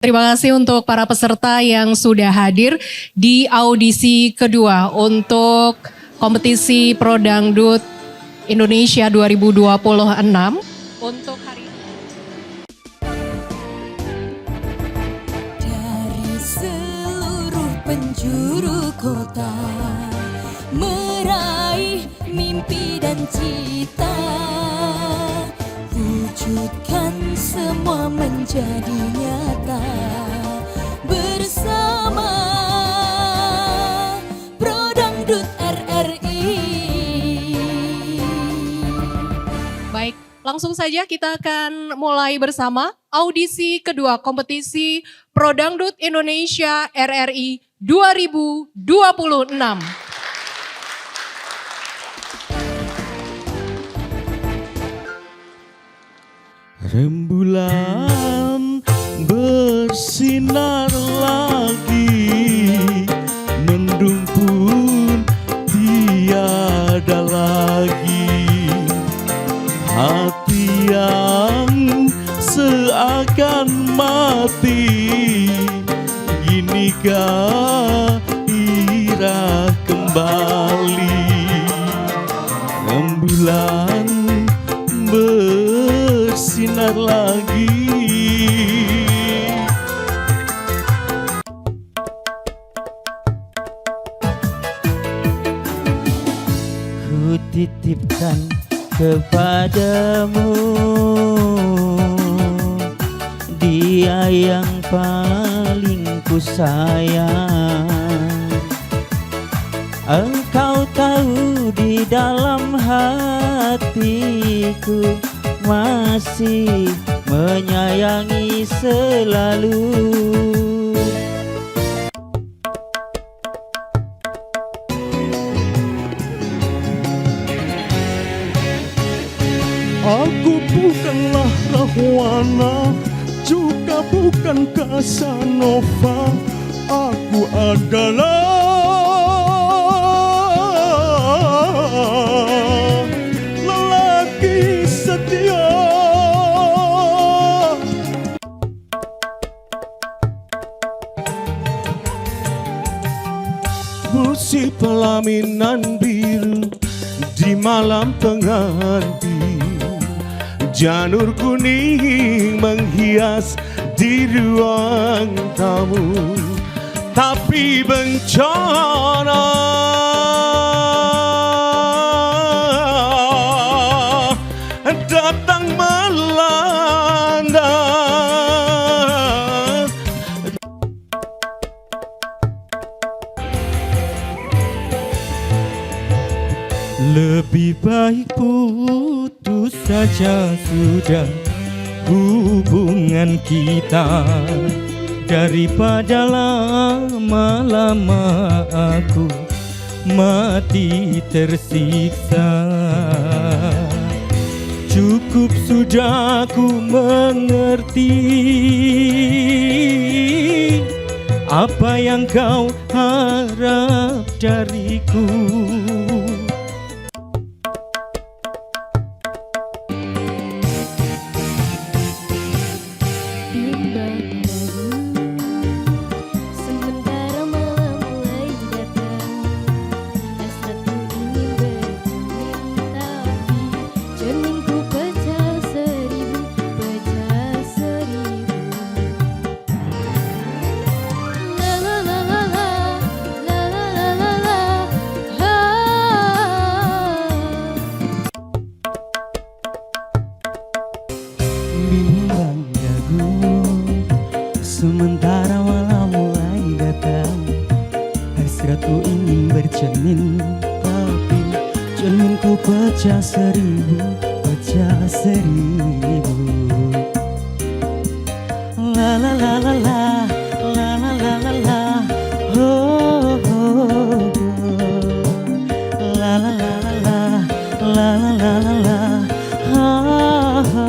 Terima kasih untuk para peserta yang sudah hadir di audisi kedua untuk kompetisi Pro Dangdut Indonesia 2026 untuk hari ini. Dari seluruh penjuru kota meraih mimpi dan cita, wujudkan semua menjadi nyata bersama Pro Dangdut RRI. Baik, langsung saja kita akan mulai bersama audisi kedua kompetisi Pro Dangdut Indonesia RRI 2026. Rembulan bersinar lagi, mendung pun tiada lagi. Hati yang seakan mati, ginikah irah kembali. Rembulan bersinar lagi. Ku titipkan kepadamu dia yang paling ku sayang. Engkau tahu di dalam hatiku masih menyayangi selalu. Aku bukanlah Rahwana, juga bukan Casanova. Aku adalah lelaki setia. Musik pelaminan biru di malam pengantin, janur kuning menghias di ruang tamu. Tapi bencana datang melanda. Lebih baik putus saja sudah hubungan kita, daripada lama-lama aku mati tersiksa. Cukup sudah ku mengerti apa yang kau harap dariku. Sementara malam mulai datang, hasratku ingin bercermin, tapi cerminku pecah seribu, pecah seribu. La la la la la, la la la la la, ha. Bimbang dagu sementara malam mulai datang, hasratku ingin bercermin, tapi cerminku pecah seribu, pecah seribu. La la la la la, la la la la la, oh, oh, oh. La la la la la, la la la la la, ha, ha.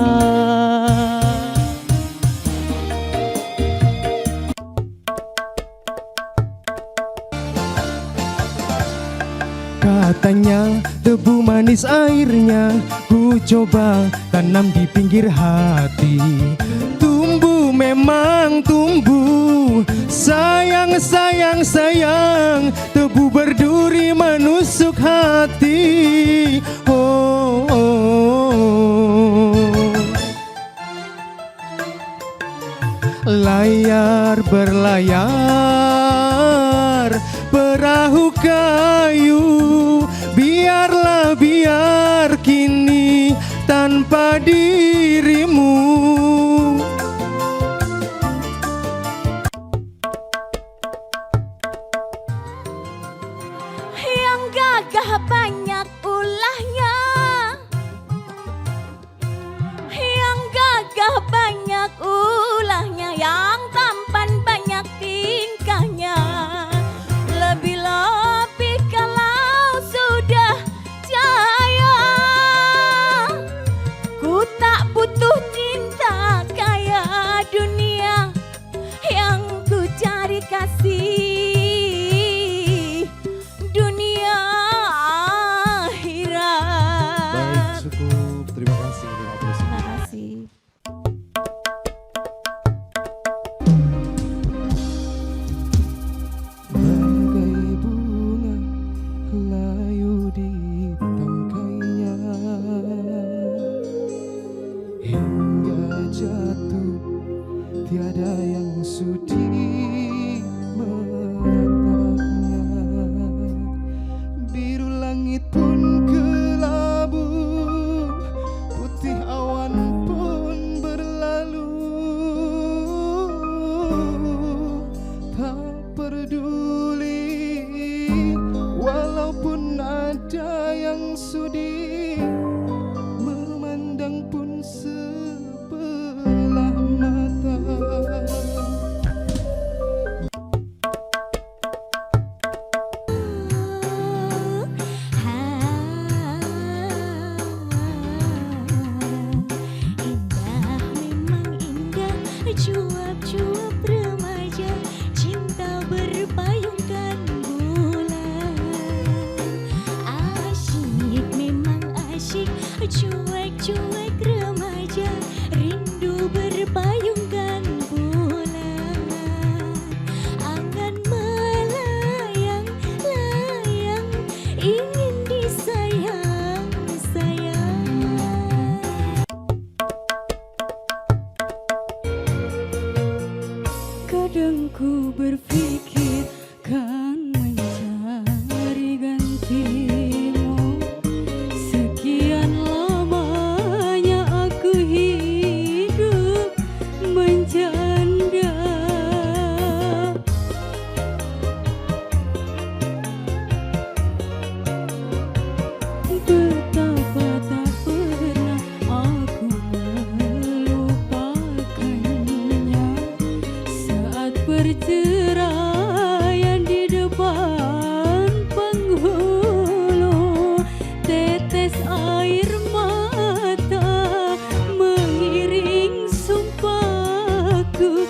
Katanya debu manis airnya ku coba tanam di pinggir hati, tumbuh memang tumbuh. Sayang, sayang, sayang, tebu berduri menusuk hati. Oh, oh. Layar berlayar, perahu kayu, biarlah biar kini tanpa dirimu. Yang gagah banyak ulahnya, yang gagah banyak ulahnya, yang tampan banyak tingkahnya. Lebih-lebih kalau sudah jaya, ku tak butuh cinta kaya dunia, yang ku cari kasih dunia akhirat. Baik, cukup. Terima kasih. Terima kasih. Bagai bunga layu di tangkainya, hingga jatuh tiada yang sudi menatapnya. Biru langit pun kelabu, putih awan pun berlalu. Tak peduli walaupun ada yang sudi memandang pun sebelah mata. Indah memang indah, cuap-cuap remaja, cinta berpayungkan bulan. Asyik memang asyik, cuek-cuek remaja, rindu berpayungkan bulan. Angan melayang-layang, ingin disayang-sayang. Kadang ku berpikir kan mencari gantimu. Sekian lamanya aku hidup menjanda. Betapa tak pernah aku melupakannya. Saat perceraian di depan penghulu, tetes air mata mengiring sumpahku.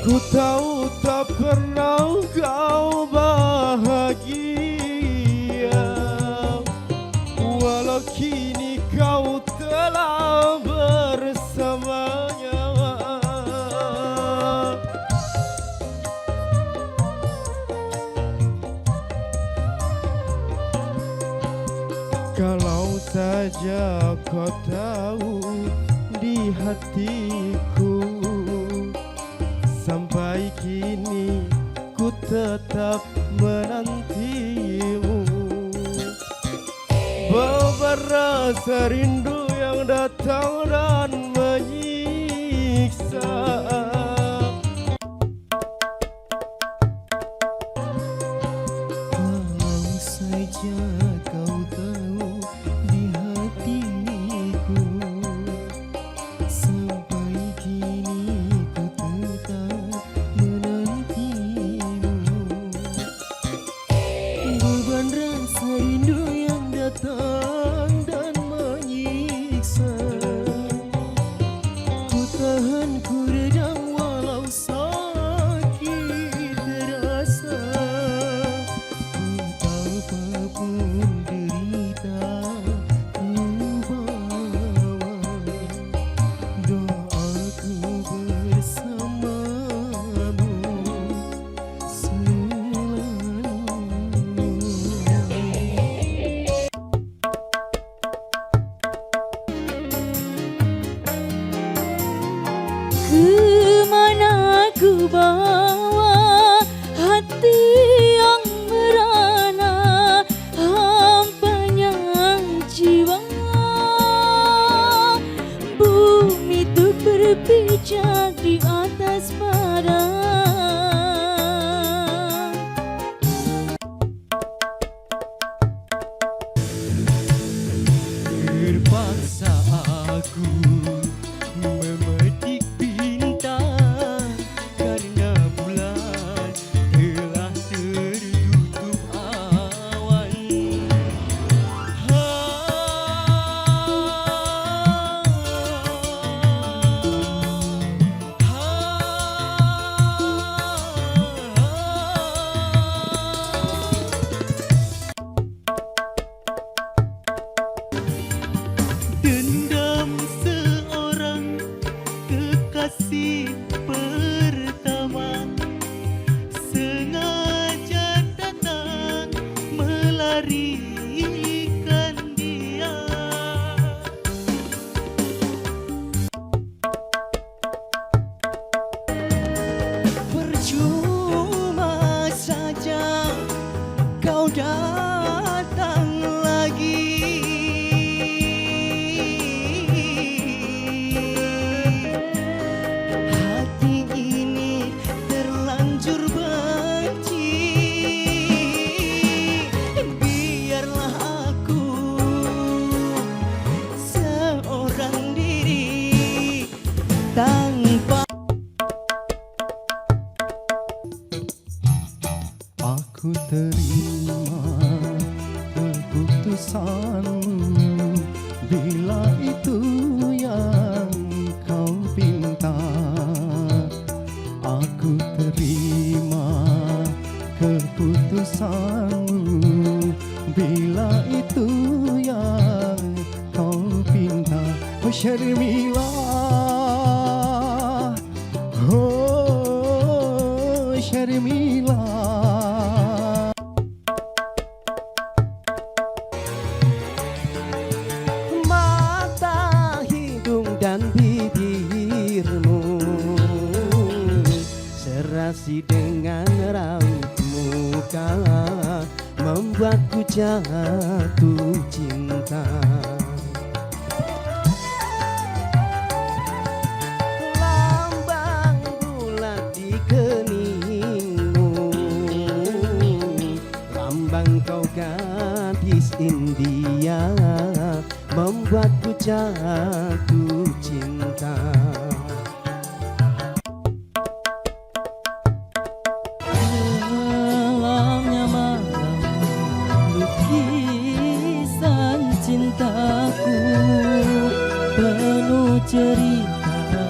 Ku tahu tak pernah kau bahagia, walau kini kau telah bersamanya. Kalau saja kau tahu di hatiku, sampai kini ku tetap menantimu. Beban rasa rindu yang datang dan menyiksa. Kalau saja kau tahu di hatiku, sampai kini ku tetap menantimu. Beban rasa rindu yang datang dan menyiksa, ku tahan, ku redam walau sakit terasa. Apapun derita ku bawa, Kemana ku bawa hati yang merana, hampanya jiwa. Bumi itu berpijak di atas padang. Terpaksa aku memetik bintang karena bulan telah tertutup awan. Dendam seorang kekasih pertama, sengaja datang melarikan dia. Percuma saja kau datang lagi. Hati ini terlanjur benci. Biarlah aku seorang diri tanpa. Aku terima keputusanmu bila itu yang kau pinta. Aku terima keputusanmu bila itu yang kau pinta. Oh Syarmila, oh Syarmila. Mata, hidung dan bibirmu serasi dengan raut muka, membuatku jatuh cinta. Lambang bulat di keningmu, lambang kau gadis India, membuatku jatuh cinta. Malamnya malam lukisan cintaku penuh cerita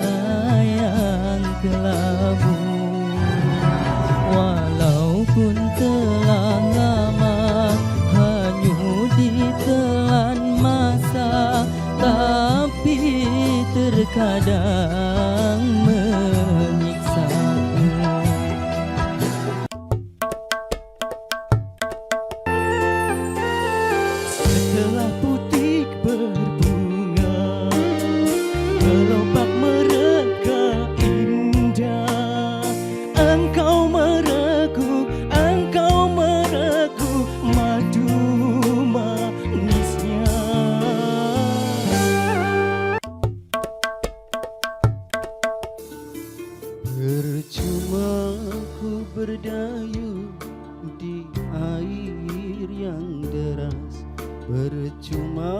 yang kelabu. Walaupun telah lama hanyut ditelan masa, tapi terkadang menyiksaku. Setelah putik berbunga, gelombang mereka indah. Engkau meregu madu manisnya. Percuma ku berdayung di air yang deras, percuma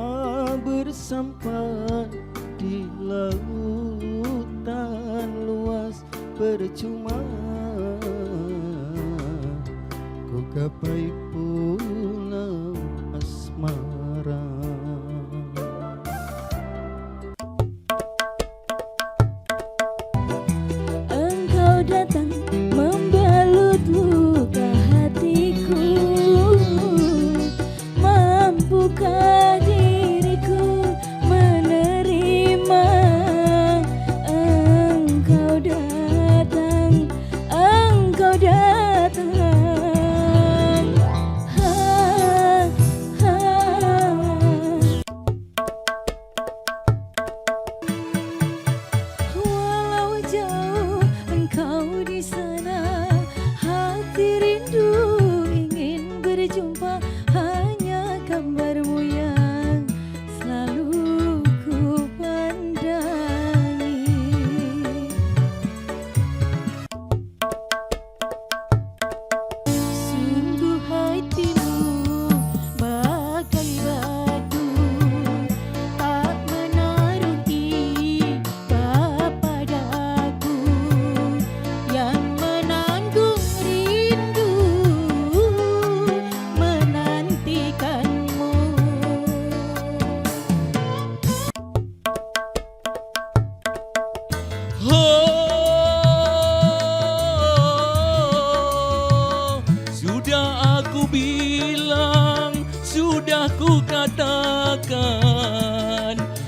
bersampai di lautan luas, percuma ku gapai pulau asmara. Engkau datang membalut luka hatiku, mampukah diriku menerima? Engkau datang, engkau datang. Oh, sudah aku bilang, sudah ku katakan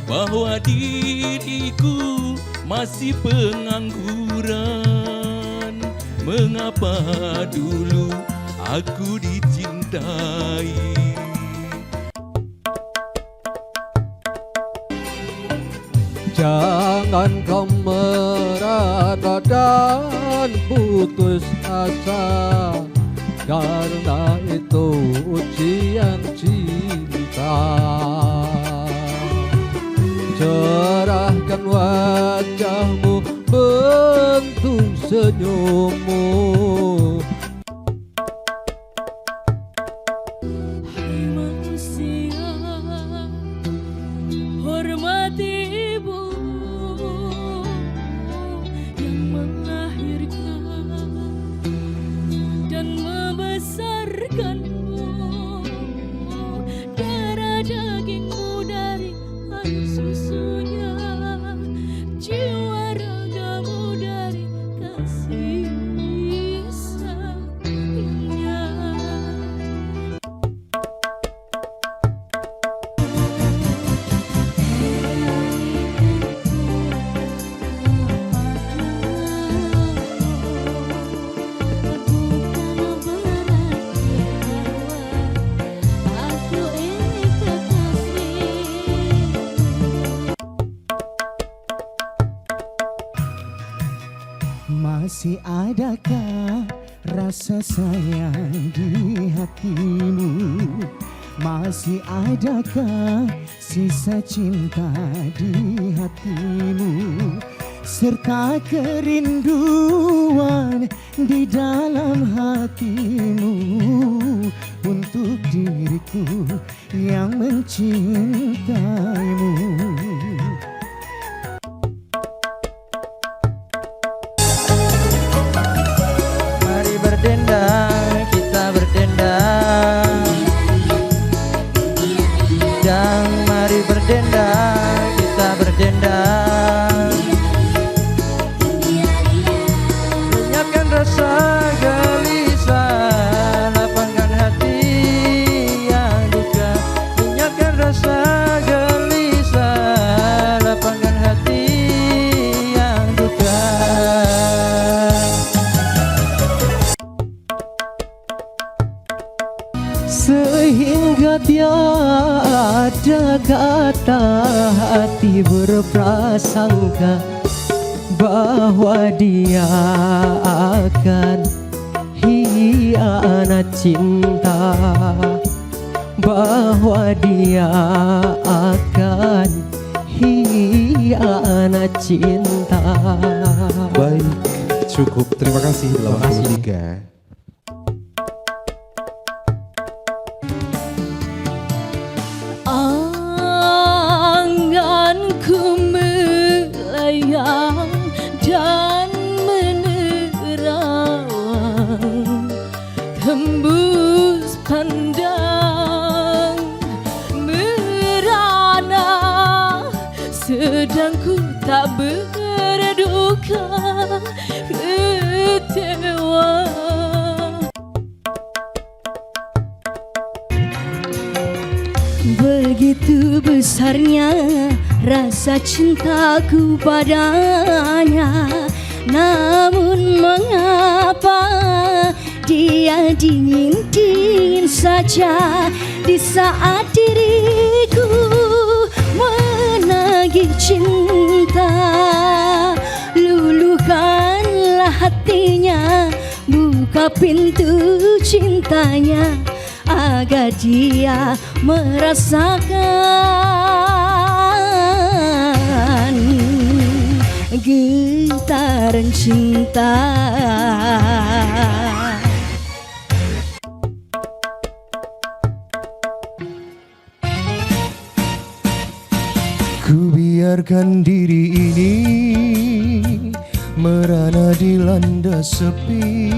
bahwa diriku masih pengangguran. Mengapa dulu aku dicintai? Jangan kau merana dan putus asa, karena itu ujian cinta. Cerahkan wajahmu, bentuk senyummu. Hai manusia, hormati ibu yang melahirkan dan membesarkanmu. Darah dagingmu dari air susunya, jiwa ragamu dari kasih sayangnya. Masih adakah rasa sayang di hatimu? Masih adakah sisa cinta di hatimu? Serta kerinduan di dalam hatimu untuk diriku yang mencintaimu. Mari berdendang, kita berdendang. Dan mari berdendang, kita berdendang. Lenyapkan rasa gelisah, lapangkan hati yang duka. Lenyapkan rasa gelisah, lapangkan hati yang duka. Sehingga tiada kata hati berprasangka bahwa dia akan hianat cinta, bahwa dia akan hianat cinta. Baik, cukup. Terima kasih 83. Anganku melayang dan menerawang, tembus pandang merana, sedang ku tak berduka kecewa. Begitu besarnya rasa cintaku padanya, namun mengapa dia dingin-dingin saja di saat diriku menagih cinta. Luluhkanlah hatinya, buka pintu cintanya agar dia merasakan getaran cinta. Ku biarkan diri ini merana dilanda sepi.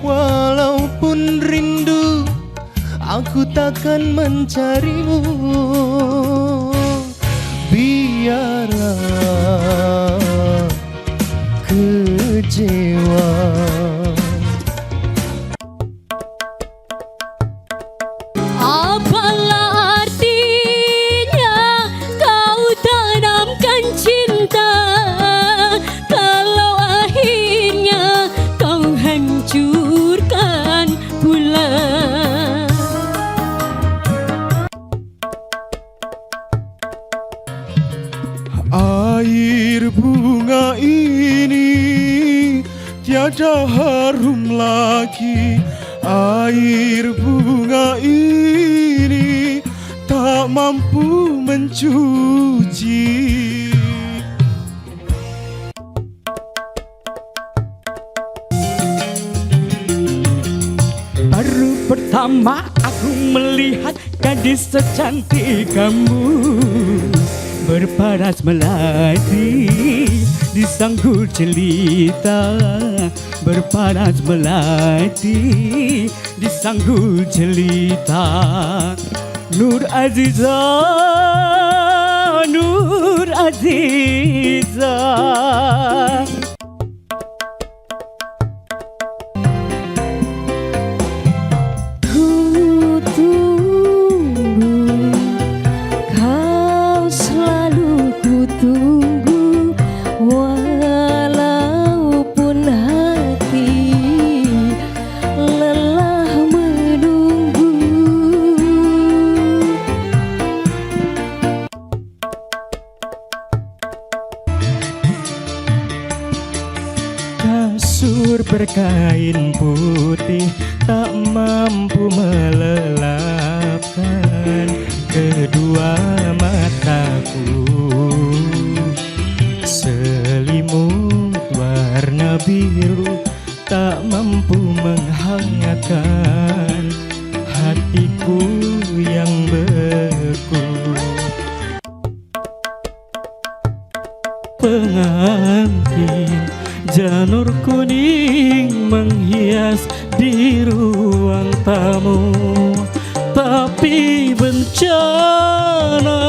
Walaupun rindu, aku takkan mencarimu. Biar tiada kecewa. Apalah artinya kau tanamkan cinta kalau akhirnya kau hancurkan pula. Air bunga ini tiada harum lagi. Air bunga ini tak mampu mencuci. Baru pertama aku melihat gadis secantik kamu, berparas melati di sanggul jelita, berparas melati di sanggul jelita. Nur Aziza, Nur Aziza. Ku tunggu, kau selalu ku tunggu, walaupun hati lelah menunggu. Kasur berkain putih tak mampu melelapkan kedua mataku. Selimut warna biru tak mampu menghangatkan hatiku yang beku. Pengantin janur kuning menghias di ruang tamu, tapi bencana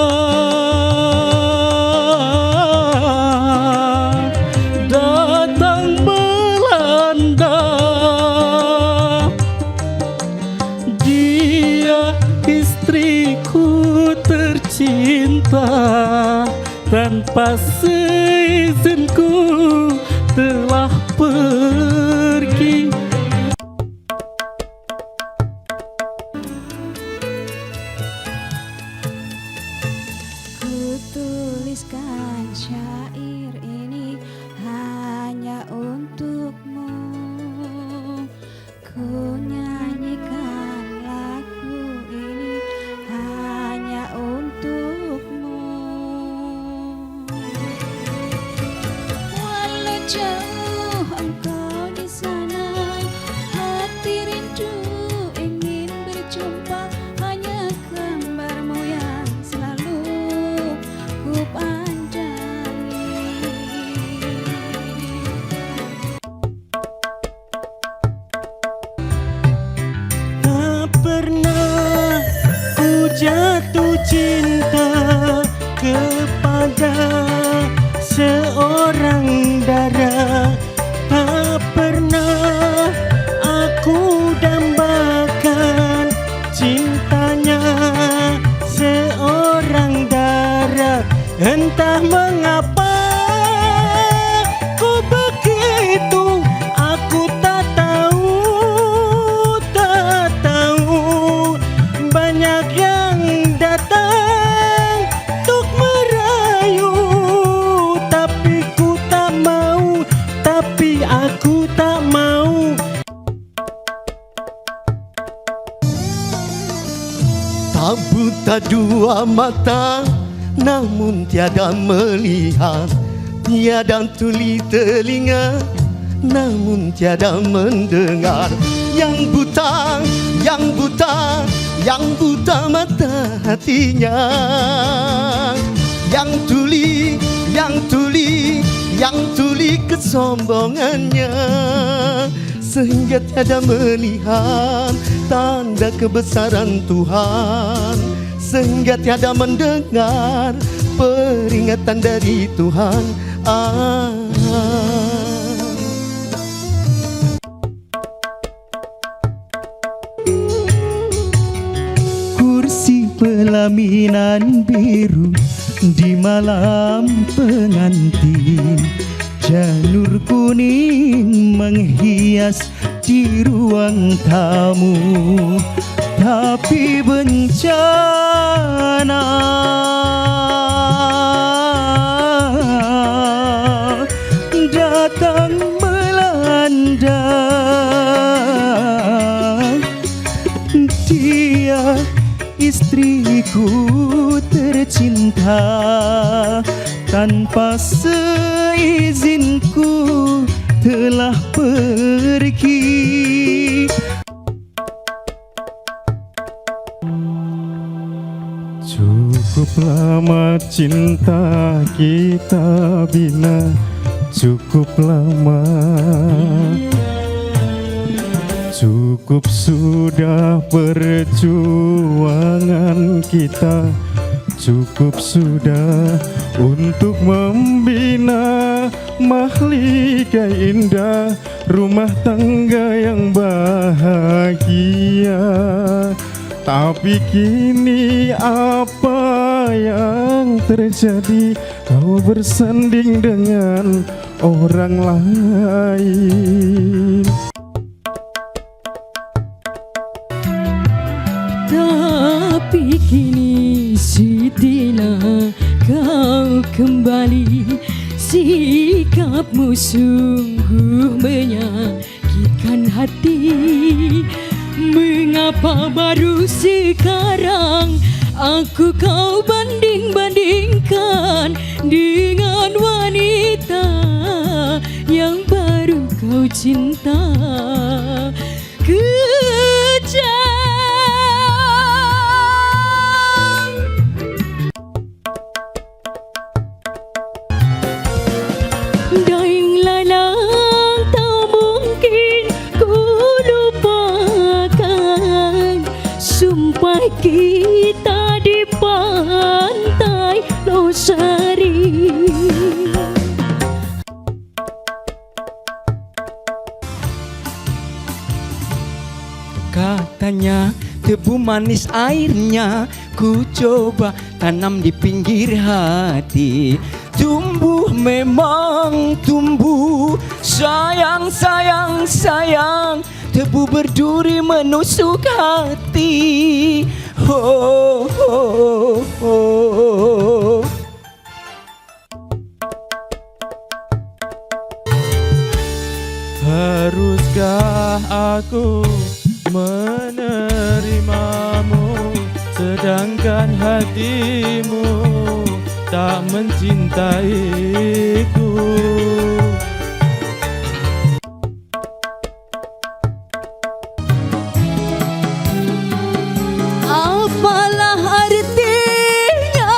datang melanda. Dia istriku tercinta, tanpa seizinku telah pergi. Ku tuliskan syair ini hanya untukmu. Ku nyanyikan lagu ini hanya untukmu. Walau jauh engkau di sana, hati rindu ingin berjumpa. Hanya gambarmu yang selalu ku pandangi. Tak pernah ku jatuh cinta kepada seorang dara. Tak pernah aku dambakan cintanya seorang dara. Entah mengapa ku begitu, aku tak tahu, tak tahu. Banyak yang datang untuk merayu, tapi ku tak mau, tapi aku tak mau. Tak buta dua mata, namun tiada melihat. Tiada tuli telinga, namun tiada mendengar. Yang buta, yang buta, yang buta mata hatinya. Yang tuli, yang tuli, yang tuli kesombongannya. Sehingga tiada melihat tanda kebesaran Tuhan, sehingga tiada mendengar peringatan dari Tuhan. Kursi pelaminan biru di malam pengantin, janur kuning menghias di ruang tamu. Tapi bencana datang melanda. Dia istriku tercinta, tanpa seizinku telah pergi. Cukup lama cinta kita bina, cukup lama. Cukup sudah perjuangan kita, cukup sudah untuk membina mahlika indah, rumah tangga yang bahagia. Tapi kini apa yang terjadi? Kau bersanding dengan orang lain. Tapi kini Sitina kau kembali, sikapmu sungguh menyakitkan hati. Mengapa baru sekarang aku kau banding-bandingkan dengan wanita yang baru kau cinta? Kejam daing lalang tak mungkin ku lupakan. Sumpah kita di pantai Losari. Katanya tebu manis airnya, ku coba tanam di pinggir hati. Tumbuh memang tumbuh, sayang sayang sayang, tebu berduri menusuk hati. Oh, oh, oh. Haruskah aku menerimamu, sedangkan hatimu tak mencintaiku? Apalah artinya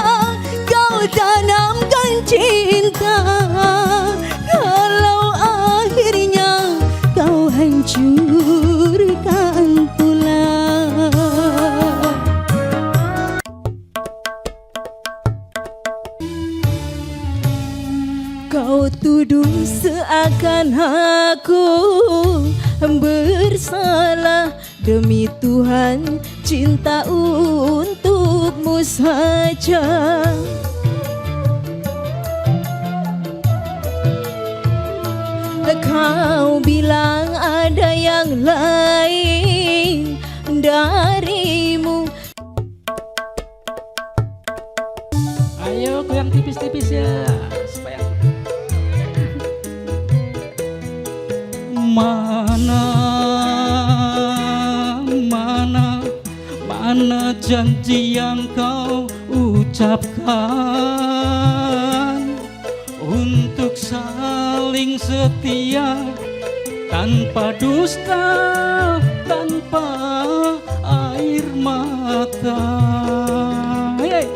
kau tanamkan cinta kalau akhirnya kau hancurkan pula. Kau tuduh seakan aku bersalah. Demi Tuhan, cinta untukmu saja. Kau bilang ada yang lain darimu. Ayo goyang tipis-tipis ya, supaya mana janji yang kau ucapkan untuk saling setia tanpa dusta, tanpa air mata. Hey.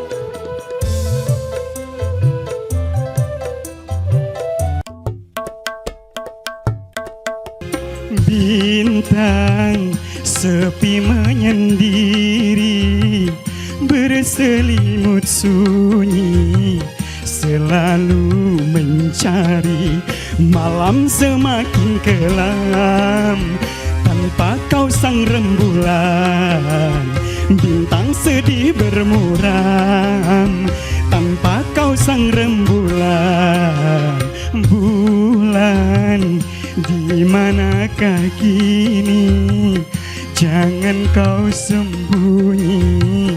Bintang sepi menyendiri, berselimut sunyi selalu mencari. Malam semakin kelam tanpa kau sang rembulan. Bintang sedih bermuram tanpa kau sang rembulan. Bulan, di manakah kini? Jangan kau sembunyi,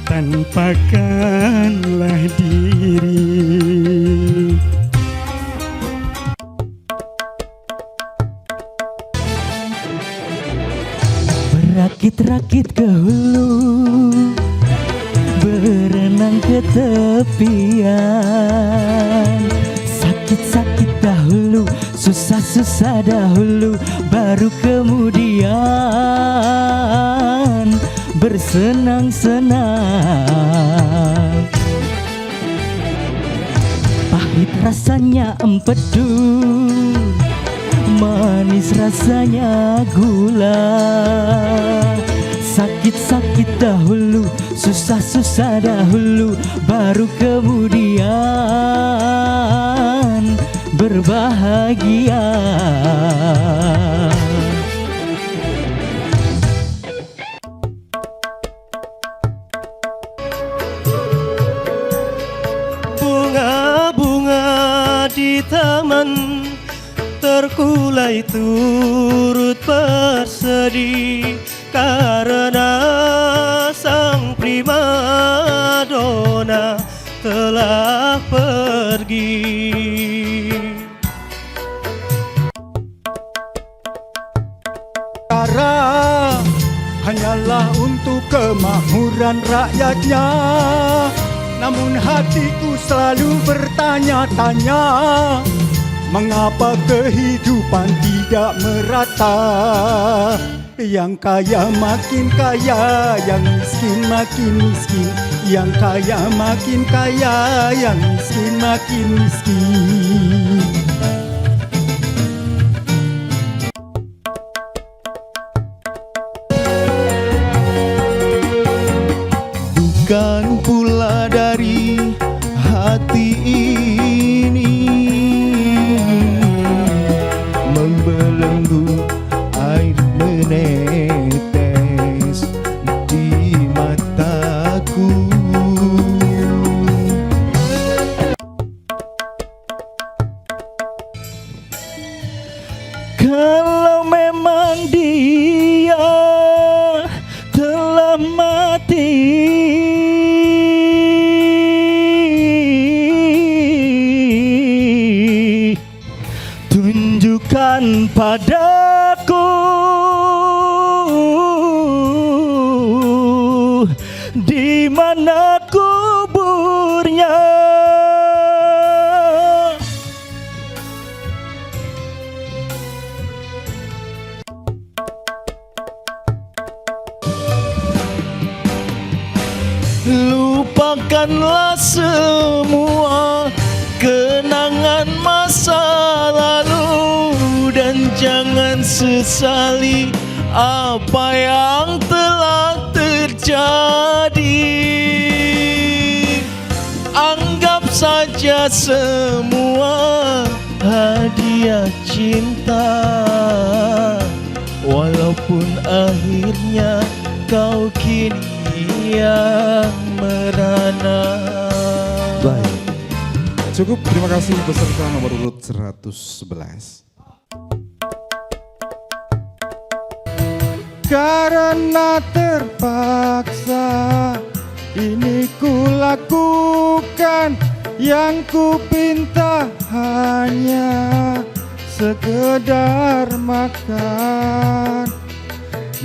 tampakkanlah diri. Berakit-rakit ke hulu, berenang ke tepian. Sakit-sakit dahulu, susah-susah dahulu, baru kemudian bersenang-senang. Pahit rasanya empedu, manis rasanya gula. Sakit-sakit dahulu, susah-susah dahulu, baru kemudian berbahagia. Bunga-bunga di taman terkulai turut bersedih karena sang primadona telah pergi. Cara hanyalah untuk kemakmuran rakyatnya, namun hatiku selalu bertanya-tanya, mengapa kehidupan tidak merata? Yang kaya makin kaya, yang miskin makin miskin. Yang kaya makin kaya, yang miskin makin miskin. Bukan pula dari hati ini membelenggu air menetes di mataku. Kalau memang dia telah mati, tunjukkan padaku di mana kuburnya. Lupakanlah semua kenangan masa lalu dan jangan sesali apa yang telah terjadi. Anggap saja semua hadiah cinta, walaupun akhirnya kau kini yang merana. Baik, cukup, terima kasih peserta nomor urut 111. Karena terpaksa ini kulakukan, yang ku pinta hanya sekedar makan.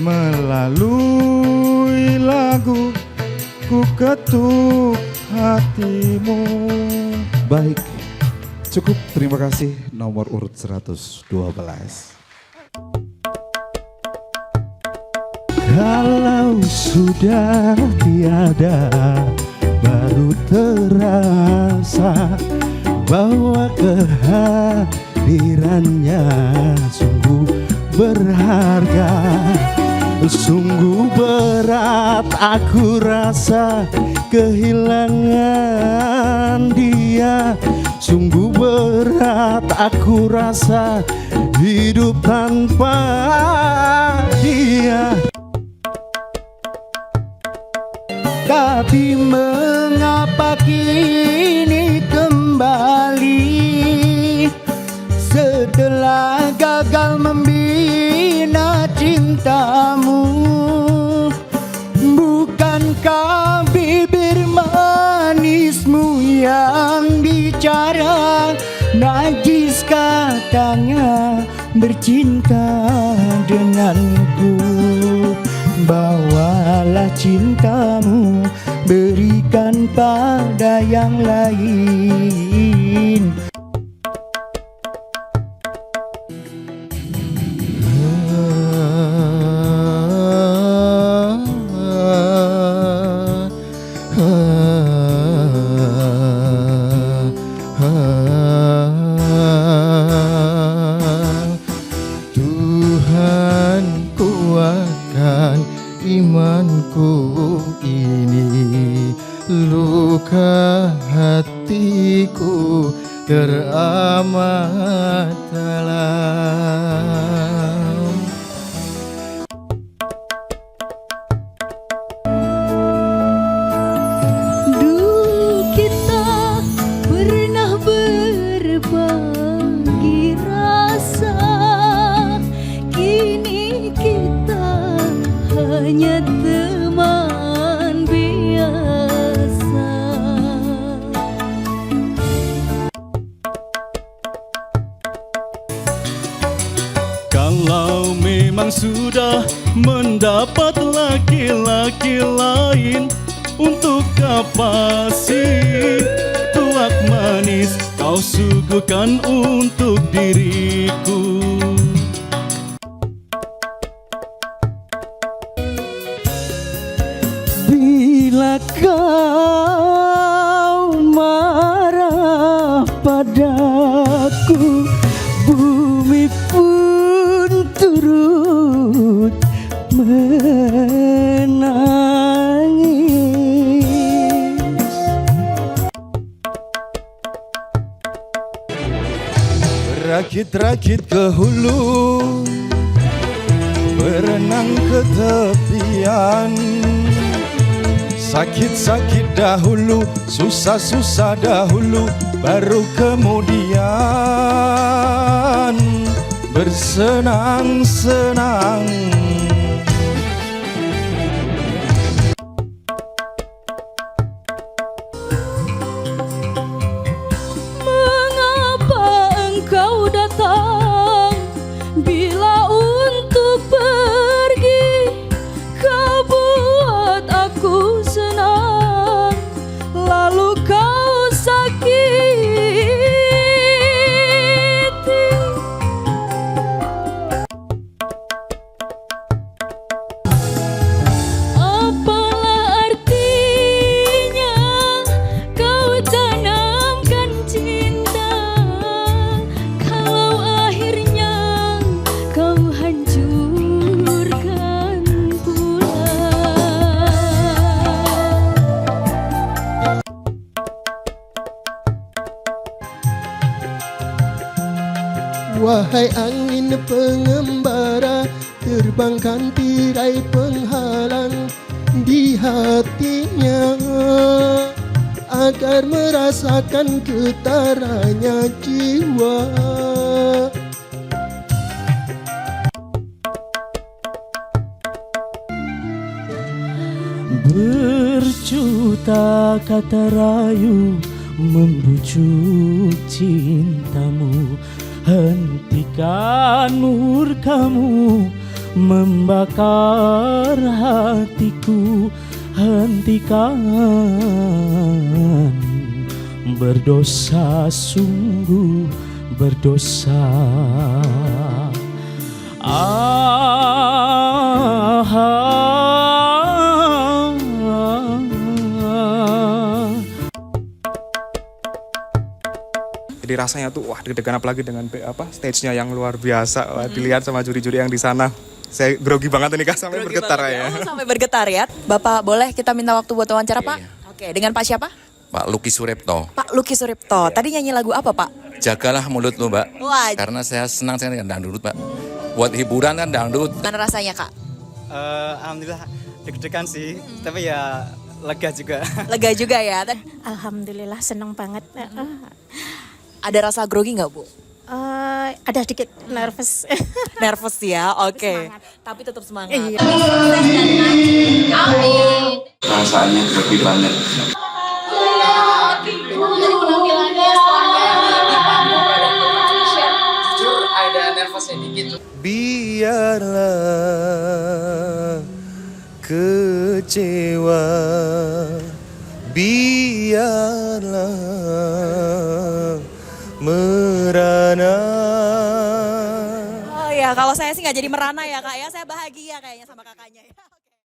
Melalui lagu ku ketuk hatimu. Baik, cukup, terima kasih nomor urut 112. Kalau sudah tiada, baru terasa bahwa kehadirannya sungguh berharga. Sungguh berat aku rasa kehilangan dia. Sungguh berat aku rasa hidup tanpa dia. Tapi mengapa kini kembali setelah gagal membina cintamu? Bukankah bibir manismu yang bicara, najis katanya bercinta denganku? Bawalah cintamu, berikan pada yang lain. Tuhan kuatkan imanku ini, luka hatiku teramat dalam. Dulu kita pernah berbagi rasa, kini kita hanya teman biasa. Kalau memang sudah mendapat laki-laki lain, untuk apa sih tuak manis kau suguhkan untuk diriku? Bila kau marah padaku, bumi pun turut menangis. Rakit-rakit ke hulu, berenang ke tepian. Sakit-sakit dahulu, susah-susah dahulu, baru kemudian bersenang-senang. Mengapa engkau datang bila untuk pergi? Kau buat aku senang, lalu kau sakiti. Apalah artinya kau tanamkan cinta, kalau akhirnya kau hancurkan pula. Wahai angin pengembara, terbangkan tirai penghalang di hatinya, agar merasakan getaranya jiwa. Berjuta kata rayu membujuk cintamu, hentikan murkamu membakar hatiku, hentikan. Berdosa sungguh berdosa. Jadi rasanya tuh wah deg-degan, apalagi dengan stage-nya yang luar biasa. Wah, dilihat sama juri-juri yang di sana. Saya grogi banget nih Kak, sampai Grogi bergetar banget ya. Oh, sampai bergetar ya. Bapak boleh kita minta waktu buat wawancara Pak? Iya. Oke, dengan Pak siapa? Pak Luki Suripto. Pak Luki Suripto. Tadi nyanyi lagu apa Pak? Jagalah mulut lu Mbak. Wah. Karena saya senang dengan dangdut Pak. Buat hiburan kan dangdut. Gimana rasanya Kak? Alhamdulillah deg-degan sih, tapi ya lega juga. Lega juga ya. Alhamdulillah seneng banget. Ada rasa grogi nggak Bu? Ada dikit nervous. Nervous ya, oke. Tapi tetap semangat. Iya. Perasaannya lebih banget. Jujur ada nervousnya dikit. Biarlah kecewa, biarlah merana. Oh ya, kalau saya sih nggak jadi merana ya Kak ya. Saya bahagia kayaknya sama Kakak.